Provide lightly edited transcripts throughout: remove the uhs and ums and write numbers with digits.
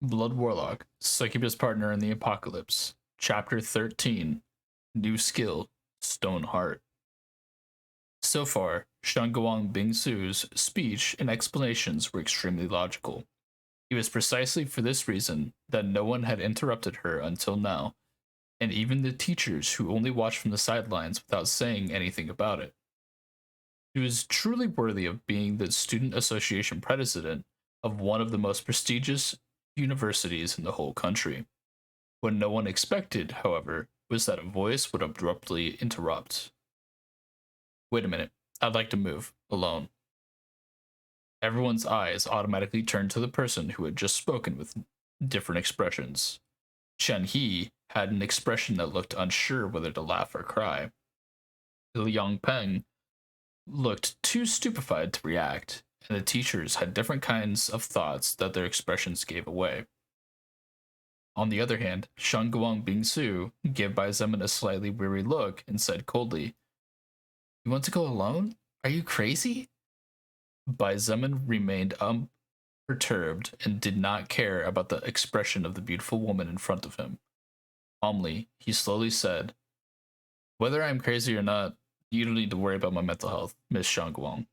Blood Warlock, Succubus Partner in the Apocalypse, Chapter 13, New Skill, Stone Heart. So far, Shangguang Bingsu's speech and explanations were extremely logical. It was precisely for this reason that no one had interrupted her until now, and even the teachers who only watched from the sidelines without saying anything about it. She was truly worthy of being the student association president of one of the most prestigious universities in the whole country. What no one expected, however, was that a voice would abruptly interrupt. Wait a minute, I'd like to move, alone. Everyone's eyes automatically turned to the person who had just spoken with different expressions. Chen He had an expression that looked unsure whether to laugh or cry. Liang Peng looked too stupefied to react, and the teachers had different kinds of thoughts that their expressions gave away. On the other hand, Shangguang Bingsu gave Bai Zemin a slightly weary look and said coldly, "You want to go alone? Are you crazy?" Bai Zemin remained unperturbed and did not care about the expression of the beautiful woman in front of him. Calmly, he slowly said, "Whether I'm crazy or not, you don't need to worry about my mental health, Miss Shangguang."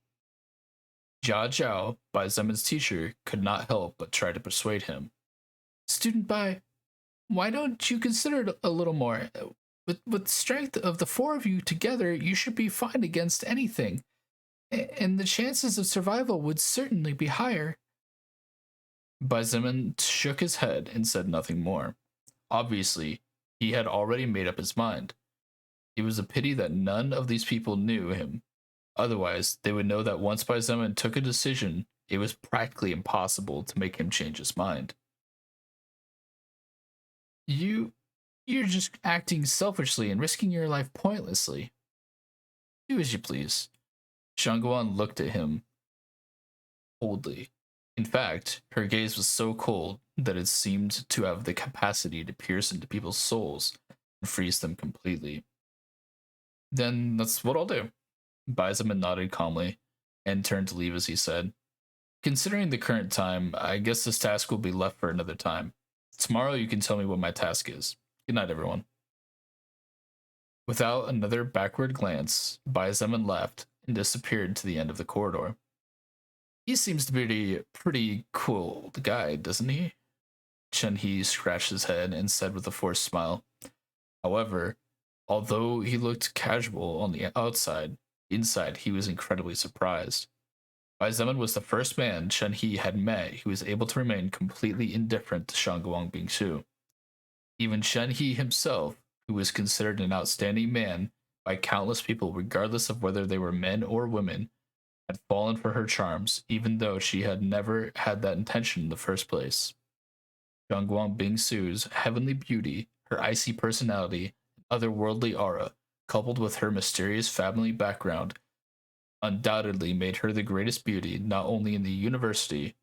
Jia Zhao, Bai Zemin's teacher, could not help but try to persuade him. "Student Bai, why don't you consider it a little more? With the strength of the four of you together, you should be fine against anything, and the chances of survival would certainly be higher." Baizeman shook his head and said nothing more. Obviously, he had already made up his mind. It was a pity that none of these people knew him. Otherwise, they would know that once Baizeman took a decision, it was practically impossible to make him change his mind. You you're just acting selfishly and risking your life pointlessly. Do as you please. Shangguan looked at him coldly. In fact, her gaze was so cold that it seemed to have the capacity to pierce into people's souls and freeze them completely. "Then that's what I'll do." Baizaman nodded calmly and turned to leave as he said, "Considering the current time, I guess this task will be left for another time. Tomorrow you can tell me what my task is. Good night, everyone." Without another backward glance, Baizaman left and disappeared to the end of the corridor. "He seems to be a pretty cool guy, doesn't he?" Chen He scratched his head and said with a forced smile. However, although he looked casual on the outside, inside he was incredibly surprised. Bai Zemin was the first man Chen He had met who was able to remain completely indifferent to Shangguang Bingsu. Even Chen He himself, who was considered an outstanding man by countless people regardless of whether they were men or women, had fallen for her charms, even though she had never had that intention in the first place. Zhangguang Bingsu's heavenly beauty, her icy personality, and otherworldly aura, coupled with her mysterious family background, undoubtedly made her the greatest beauty not only in the university,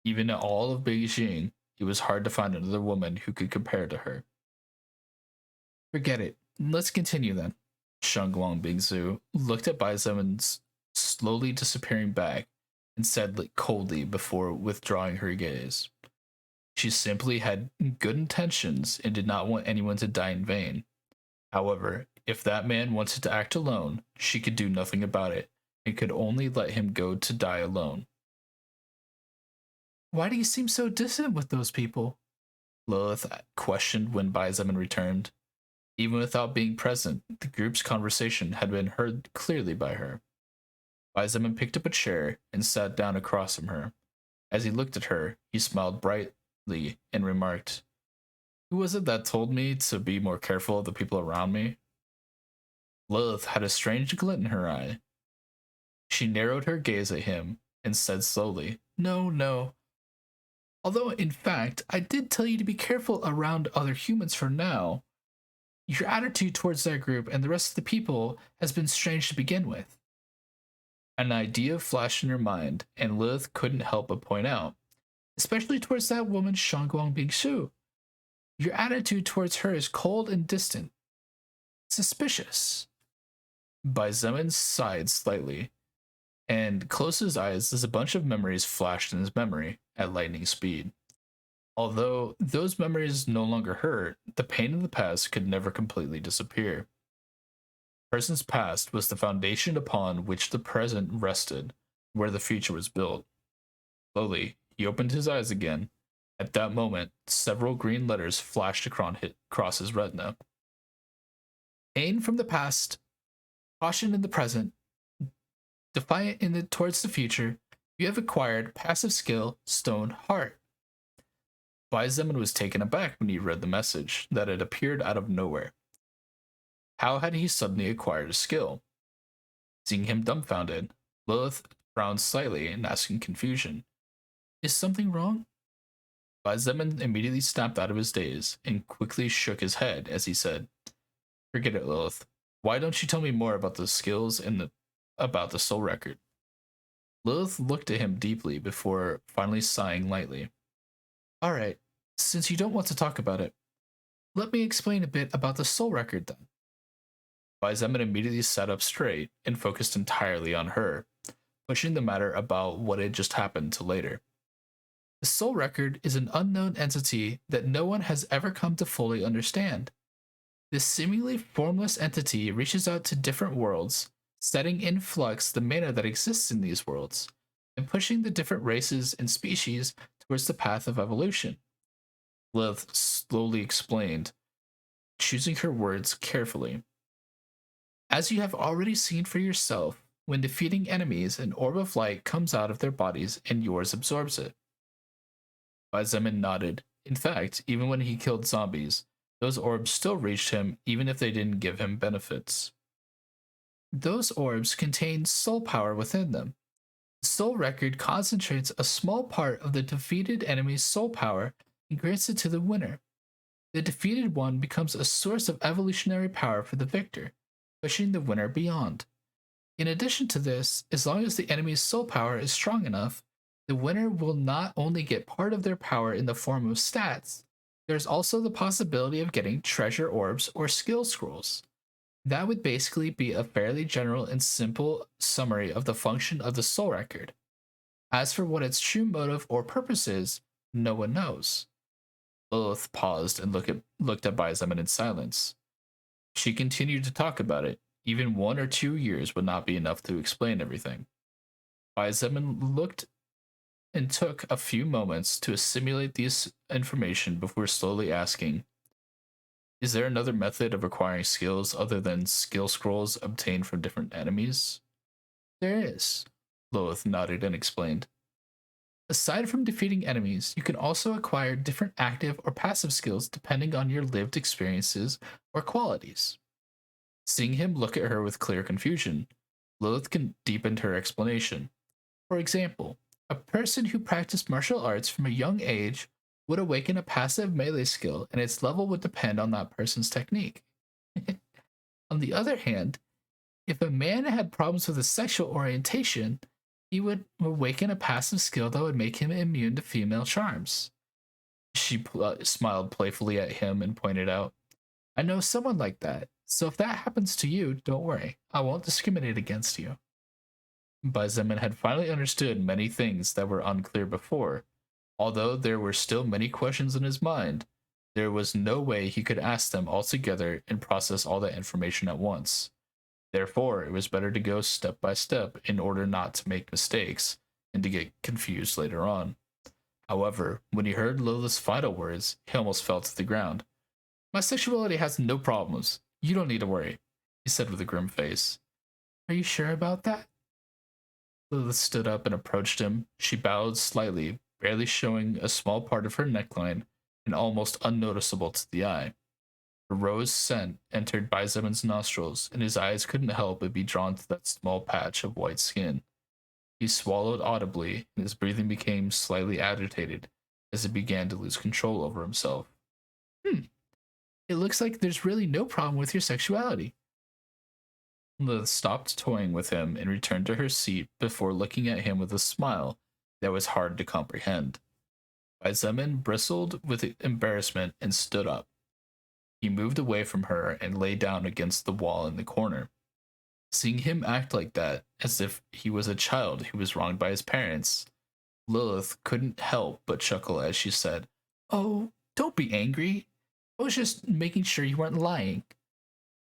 even in all of Beijing. It was hard to find another woman who could compare to her. "Forget it. Let's continue then." Shangguang Bingsu looked at Bai Zemin's slowly disappearing back and said coldly before withdrawing her gaze. She simply had good intentions and did not want anyone to die in vain. However, if that man wanted to act alone, she could do nothing about it and could only let him go to die alone. "Why do you seem so distant with those people?" Lilith questioned when Baizaman returned. Even without being present, the group's conversation had been heard clearly by her. Baizaman picked up a chair and sat down across from her. As he looked at her, he smiled brightly and remarked, "Who was it that told me to be more careful of the people around me?" Lilith had a strange glint in her eye. She narrowed her gaze at him and said slowly, "No, no. Although, in fact, I did tell you to be careful around other humans for now. Your attitude towards that group and the rest of the people has been strange to begin with." An idea flashed in her mind, and Lilith couldn't help but point out, "Especially towards that woman Shangguang Bingsu. Your attitude towards her is cold and distant. Suspicious." Bai Zemin sighed slightly and closed his eyes as a bunch of memories flashed in his memory at lightning speed. Although those memories no longer hurt, the pain of the past could never completely disappear. Person's past was the foundation upon which the present rested, where the future was built. Slowly, he opened his eyes again. At that moment, several green letters flashed across his retina. Pain from the past, caution in the present, defiant towards the future. You have acquired passive skill, Stone Heart. Baizeman was taken aback when he read the message that had appeared out of nowhere. How had he suddenly acquired a skill? Seeing him dumbfounded, Lilith frowned slightly and asked in confusion, "Is something wrong?" Baizeman immediately snapped out of his daze and quickly shook his head as he said, "Forget it, Lilith. Why don't you tell me more about the skills and about the soul record?" Lilith looked at him deeply before finally sighing lightly. "All right, since you don't want to talk about it, let me explain a bit about the soul record then." Baizeman immediately sat up straight and focused entirely on her, pushing the matter about what had just happened to later. The soul record is an unknown entity that no one has ever come to fully understand. This seemingly formless entity reaches out to different worlds, setting in flux the mana that exists in these worlds, and pushing the different races and species towards the path of evolution. Lilith slowly explained, choosing her words carefully. As you have already seen for yourself, when defeating enemies, an orb of light comes out of their bodies and yours absorbs it. Baizeman nodded. In fact, even when he killed zombies, those orbs still reached him even if they didn't give him benefits. Those orbs contain soul power within them. The soul record concentrates a small part of the defeated enemy's soul power and grants it to the winner. The defeated one becomes a source of evolutionary power for the victor, pushing the winner beyond. In addition to this, as long as the enemy's soul power is strong enough, the winner will not only get part of their power in the form of stats, there's also the possibility of getting treasure orbs or skill scrolls. That would basically be a fairly general and simple summary of the function of the soul record. As for what its true motive or purpose is, no one knows. Lilith paused and looked at Baizeman in silence. She continued to talk about it. Even 1 or 2 years would not be enough to explain everything. Baizeman looked and took a few moments to assimilate this information before slowly asking, "Is there another method of acquiring skills other than skill scrolls obtained from different enemies?" "There is," Lilith nodded and explained. "Aside from defeating enemies, you can also acquire different active or passive skills depending on your lived experiences or qualities." Seeing him look at her with clear confusion, Lilith deepened her explanation. For example, a person who practiced martial arts from a young age would awaken a passive melee skill, and its level would depend on that person's technique. On the other hand, if a man had problems with his sexual orientation, he would awaken a passive skill that would make him immune to female charms. She smiled playfully at him and pointed out, "I know someone like that, so if that happens to you, don't worry. I won't discriminate against you." Baizeman had finally understood many things that were unclear before. Although there were still many questions in his mind, there was no way he could ask them all together and process all that information at once. Therefore, it was better to go step by step in order not to make mistakes and to get confused later on. However, when he heard Lilith's final words, he almost fell to the ground. "My sexuality has no problems. You don't need to worry," he said with a grim face. "Are you sure about that?" Lilith stood up and approached him. She bowed slightly, barely showing a small part of her neckline and almost unnoticeable to the eye. A rose scent entered Baizeman's nostrils, and his eyes couldn't help but be drawn to that small patch of white skin. He swallowed audibly, and his breathing became slightly agitated as he began to lose control over himself. It looks like there's really no problem with your sexuality." Lilith stopped toying with him and returned to her seat before looking at him with a smile that was hard to comprehend. Baizeman bristled with embarrassment and stood up. He moved away from her and lay down against the wall in the corner. Seeing him act like that, as if he was a child who was wronged by his parents, Lilith couldn't help but chuckle as she said, Oh, don't be angry. I was just making sure you weren't lying.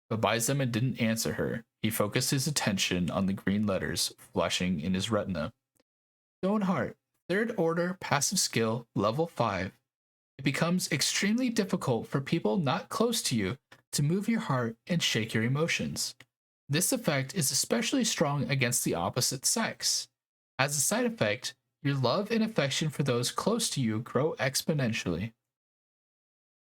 But Baizeman didn't answer her. He focused his attention on the green letters flashing in his retina. Stoneheart, third order passive skill, level 5. It becomes extremely difficult for people not close to you to move your heart and shake your emotions. This effect is especially strong against the opposite sex. As a side effect, your love and affection for those close to you grow exponentially.